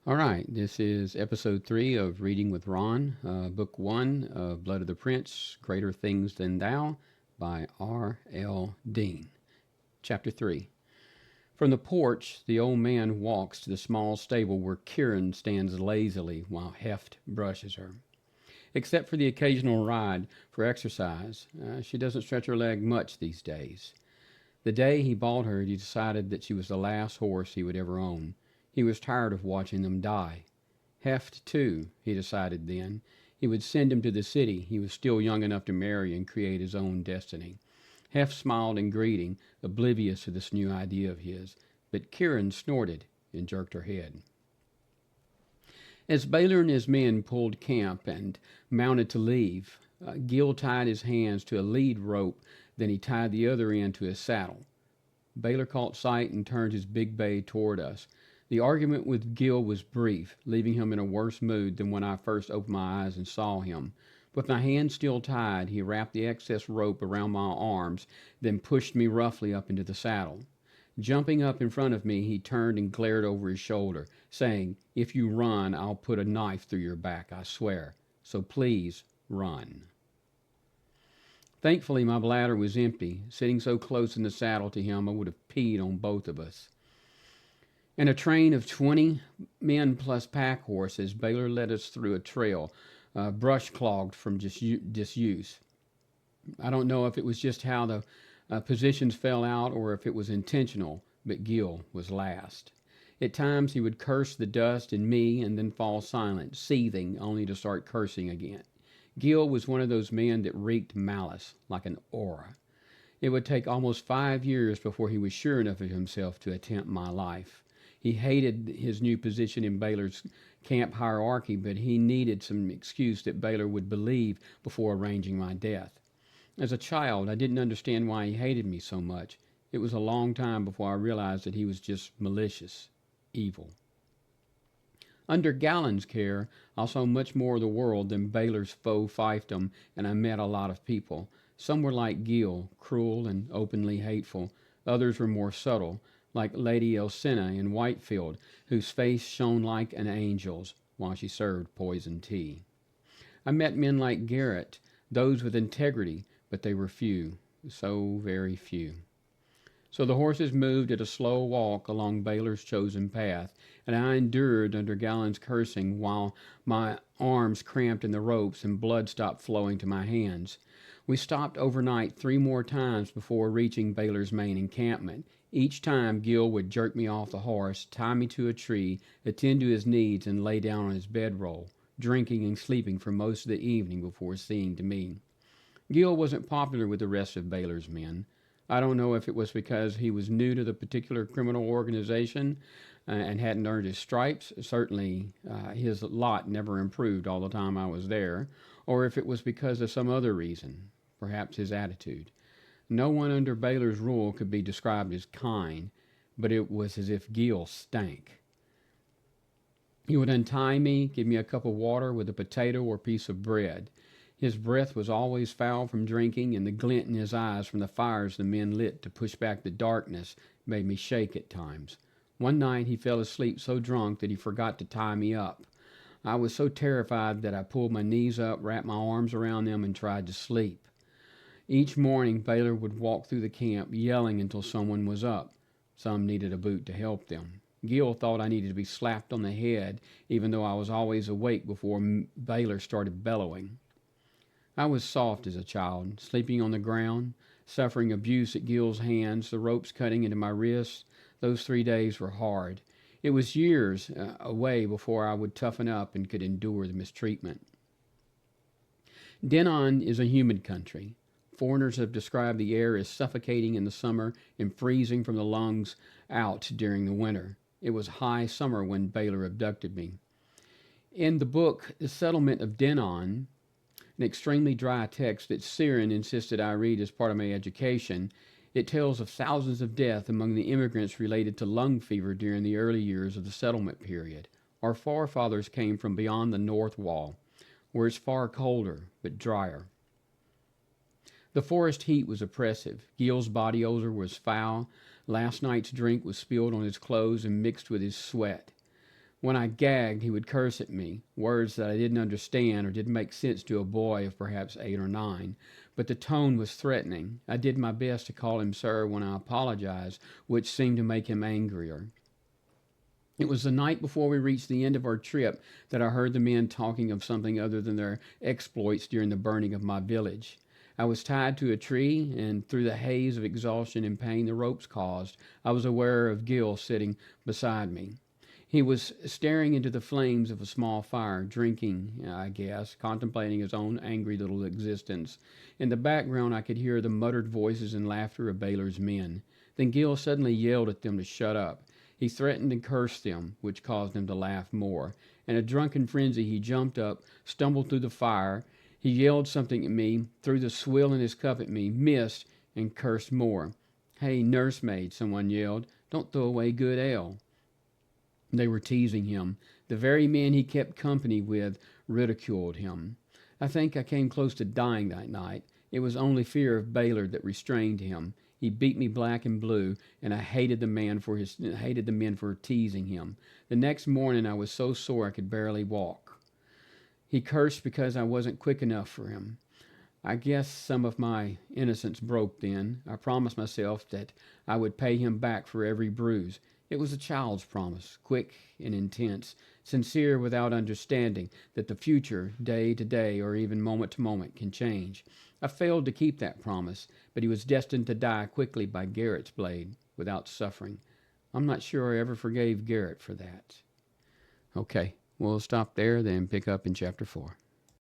All right, this is episode 3 of Reading with Ron, book 1 of Blood of the Prince, Greater Things Than Thou by R.L. Dean. Chapter 3. From the porch, the old man walks to the small stable where Kieran stands lazily while Heft brushes her. Except for the occasional ride for exercise, she doesn't stretch her leg much these days. The day he bought her, he decided that she was the last horse he would ever own. He was tired of watching them die. Heft, too, he decided then. He would send him to the city. He was still young enough to marry and create his own destiny. Heft smiled in greeting, oblivious to this new idea of his, but Kieran snorted and jerked her head. As Baylor and his men pulled camp and mounted to leave, Gil tied his hands to a lead rope, then he tied the other end to his saddle. Baylor caught sight and turned his big bay toward us. The argument with Gil was brief, leaving him in a worse mood than when I first opened my eyes and saw him. With my hands still tied, he wrapped the excess rope around my arms, then pushed me roughly up into the saddle. Jumping up in front of me, he turned and glared over his shoulder, saying, "If you run, I'll put a knife through your back, I swear. So please, run." Thankfully, my bladder was empty. Sitting so close in the saddle to him, I would have peed on both of us. In a train of 20 men plus pack horses, Baylor led us through a trail, brush clogged from disuse. I don't know if it was just how the positions fell out or if it was intentional, but Gil was last. At times he would curse the dust and me and then fall silent, seething, only to start cursing again. Gil was one of those men that reeked malice, like an aura. It would take almost 5 years before he was sure enough of himself to attempt my life. He hated his new position in Baylor's camp hierarchy, but he needed some excuse that Baylor would believe before arranging my death. As a child, I didn't understand why he hated me so much. It was a long time before I realized that he was just malicious, evil. Under Gallen's care, I saw much more of the world than Baylor's faux fiefdom, and I met a lot of people. Some were like Gil, cruel and openly hateful. Others were more subtle, like Lady Elcina in Whitefield, whose face shone like an angel's while she served poison tea. I met men like Garrett, those with integrity, but they were few, so very few. So the horses moved at a slow walk along Baylor's chosen path, and I endured under Gallen's cursing while my arms cramped in the ropes and blood stopped flowing to my hands. We stopped overnight 3 more times before reaching Baylor's main encampment. Each time Gil would jerk me off the horse, tie me to a tree, attend to his needs, and lay down on his bedroll, drinking and sleeping for most of the evening before seeing to me. Gil wasn't popular with the rest of Baylor's men. I don't know if it was because he was new to the particular criminal organization and hadn't earned his stripes. Certainly, his lot never improved all the time I was there, or if it was because of some other reason, perhaps his attitude. No one under Baylor's rule could be described as kind, but it was as if Gil stank. He would untie me, give me a cup of water with a potato or piece of bread. His breath was always foul from drinking, and the glint in his eyes from the fires the men lit to push back the darkness made me shake at times. One night he fell asleep so drunk that he forgot to tie me up. I was so terrified that I pulled my knees up, wrapped my arms around them, and tried to sleep. Each morning Baylor would walk through the camp yelling until someone was up. Some needed a boot to help them. Gil thought I needed to be slapped on the head, even though I was always awake before Baylor started bellowing. I was soft as a child, sleeping on the ground, suffering abuse at Gil's hands, the ropes cutting into my wrists. Those 3 days were hard. It was years away before I would toughen up and could endure the mistreatment. Denon is a humid country. Foreigners have described the air as suffocating in the summer and freezing from the lungs out during the winter. It was high summer when Baylor abducted me. In the book, The Settlement of Denon, an extremely dry text that Siren insisted I read as part of my education, it tells of thousands of deaths among the immigrants related to lung fever during the early years of the settlement period. Our forefathers came from beyond the North Wall, where it's far colder but drier. The forest heat was oppressive. Gil's body odor was foul. Last night's drink was spilled on his clothes and mixed with his sweat. When I gagged, he would curse at me, words that I didn't understand or didn't make sense to a boy of perhaps 8 or 9, but the tone was threatening. I did my best to call him sir when I apologized, which seemed to make him angrier. It was the night before we reached the end of our trip that I heard the men talking of something other than their exploits during the burning of my village. I was tied to a tree, and through the haze of exhaustion and pain the ropes caused, I was aware of Gil sitting beside me. He was staring into the flames of a small fire, drinking, I guess, contemplating his own angry little existence. In the background, I could hear the muttered voices and laughter of Baylor's men. Then Gil suddenly yelled at them to shut up. He threatened and cursed them, which caused them to laugh more. In a drunken frenzy, he jumped up, stumbled through the fire. He yelled something at me, threw the swill in his cup at me, missed, and cursed more. "Hey, nursemaid," someone yelled, "don't throw away good ale." They were teasing him. The very men he kept company with ridiculed him. I think I came close to dying that night. It was only fear of Baylor that restrained him. He beat me black and blue, and I hated the men for teasing him. The next morning I was so sore I could barely walk. He cursed because I wasn't quick enough for him. I guess some of my innocence broke then. I promised myself that I would pay him back for every bruise. It was a child's promise, quick and intense, sincere without understanding that the future, day to day or even moment to moment, can change. I failed to keep that promise, but he was destined to die quickly by Garrett's blade, without suffering. I'm not sure I ever forgave Garrett for that. Okay, we'll stop there, then pick up in chapter 4.